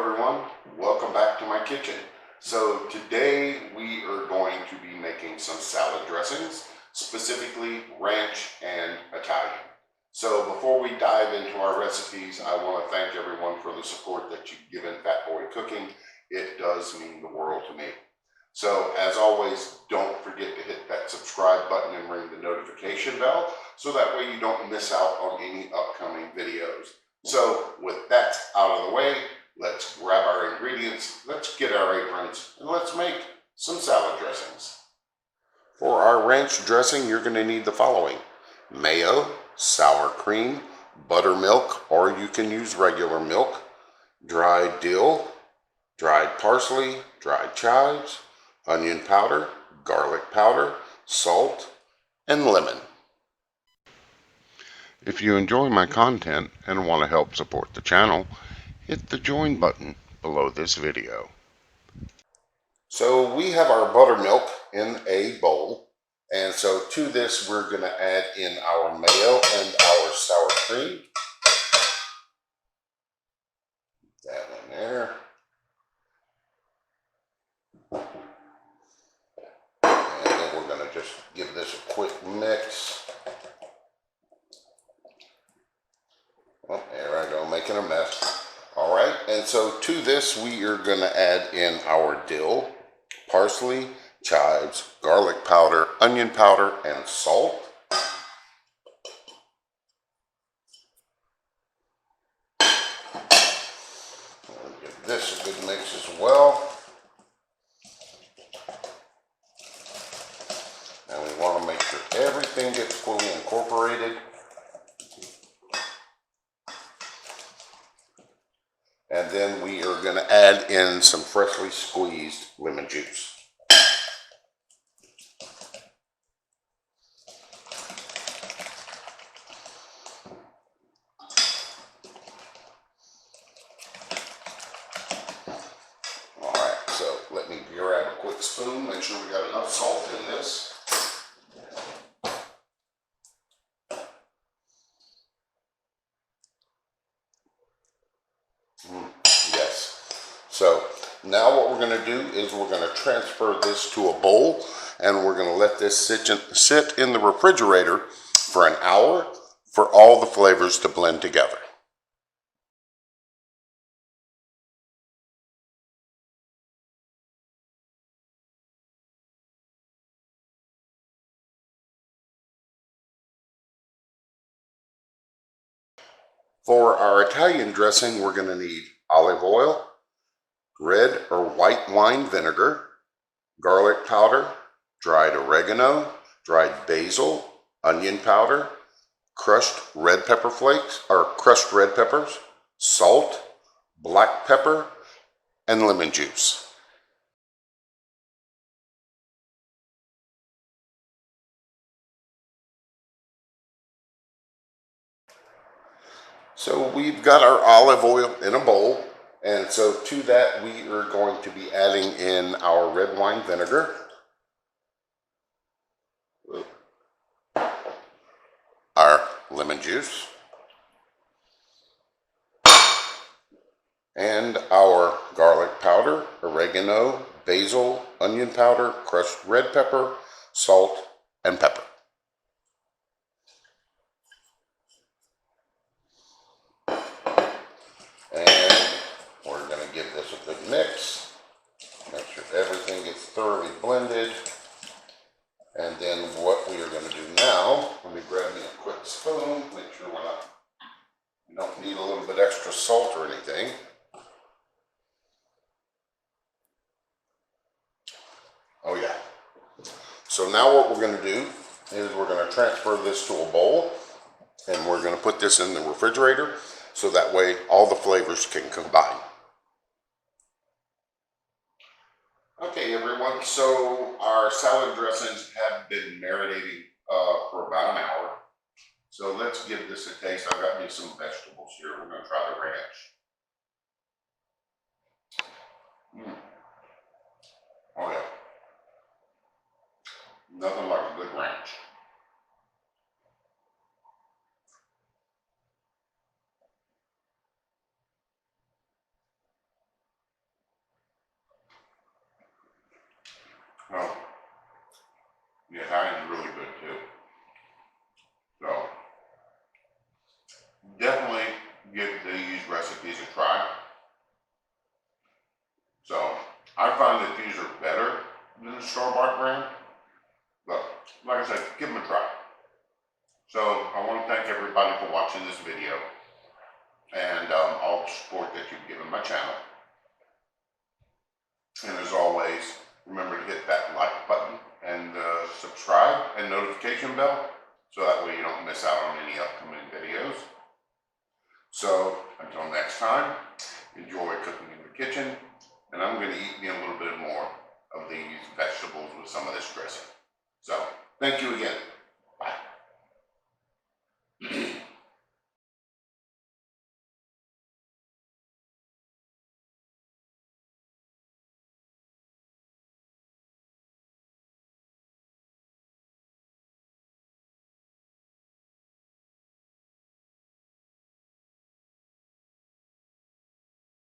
Hello everyone, welcome back to my kitchen. So today we are going to be making some salad dressings, specifically ranch and Italian. So before we dive into our recipes, I want to thank everyone for the support that you've given Fat Boy Cooking. It does mean the world to me. So as always, don't forget to hit that subscribe button and ring the notification bell so that way you don't miss out on any upcoming videos. So with that out of the way, let's grab our ingredients, let's get our aprons, and let's make some salad dressings. For our ranch dressing, you're going to need the following: mayo, sour cream, buttermilk, or you can use regular milk, dried dill, dried parsley, dried chives, onion powder, garlic powder, salt, and lemon. If you enjoy my content and want to help support the channel, hit the join button below this video. So we have our buttermilk in a bowl, and so to this we're going to add in our mayo and our sour cream. That in there. And then we're going to just give this a quick mix. Oh, there I go, making a mess. All right, and so to this we are going to add in our dill, parsley, chives, garlic powder, onion powder, and salt. We'll give this a good mix as well. And we want to make sure everything gets fully incorporated. And then we are going to add in some freshly squeezed lemon juice. All right, so let me grab a quick spoon, make sure we got enough salt in this. Yes. So now what we're going to do is we're going to transfer this to a bowl, and we're going to let this sit in the refrigerator for an hour for all the flavors to blend together. For our Italian dressing, we're going to need olive oil, red or white wine vinegar, garlic powder, dried oregano, dried basil, onion powder, crushed red pepper flakes, or crushed red peppers, salt, black pepper, and lemon juice. So we've got our olive oil in a bowl, and so to that we are going to be adding in our red wine vinegar, our lemon juice, and our garlic powder, oregano, basil, onion powder, crushed red pepper, salt, and pepper. And we're going to give this a good mix. Make sure everything gets thoroughly blended. And then what we are going to do now, let me grab me a quick spoon, make sure we don't need a little bit extra salt or anything. Oh yeah. So now what we're going to do is we're going to transfer this to a bowl, and we're going to put this in the refrigerator so that way all the flavors can combine. Okay everyone, so our salad dressings have been marinating for about an hour. So let's give this a taste. I've got me some vegetables here. We're going to try the ranch. Oh yeah. Nothing like a good ranch. So the Italian's really good too. So definitely give these recipes a try. So I find that these are better than the store-bought brand, but like I said, give them a try. So I want to thank everybody for watching this video and all the support that you've given my channel. And as always, remember to hit that like button and subscribe and notification bell, so that way you don't miss out on any upcoming videos. So until next time, enjoy cooking in the kitchen, and I'm going to eat me a little bit more of these vegetables with some of this dressing. So thank you again.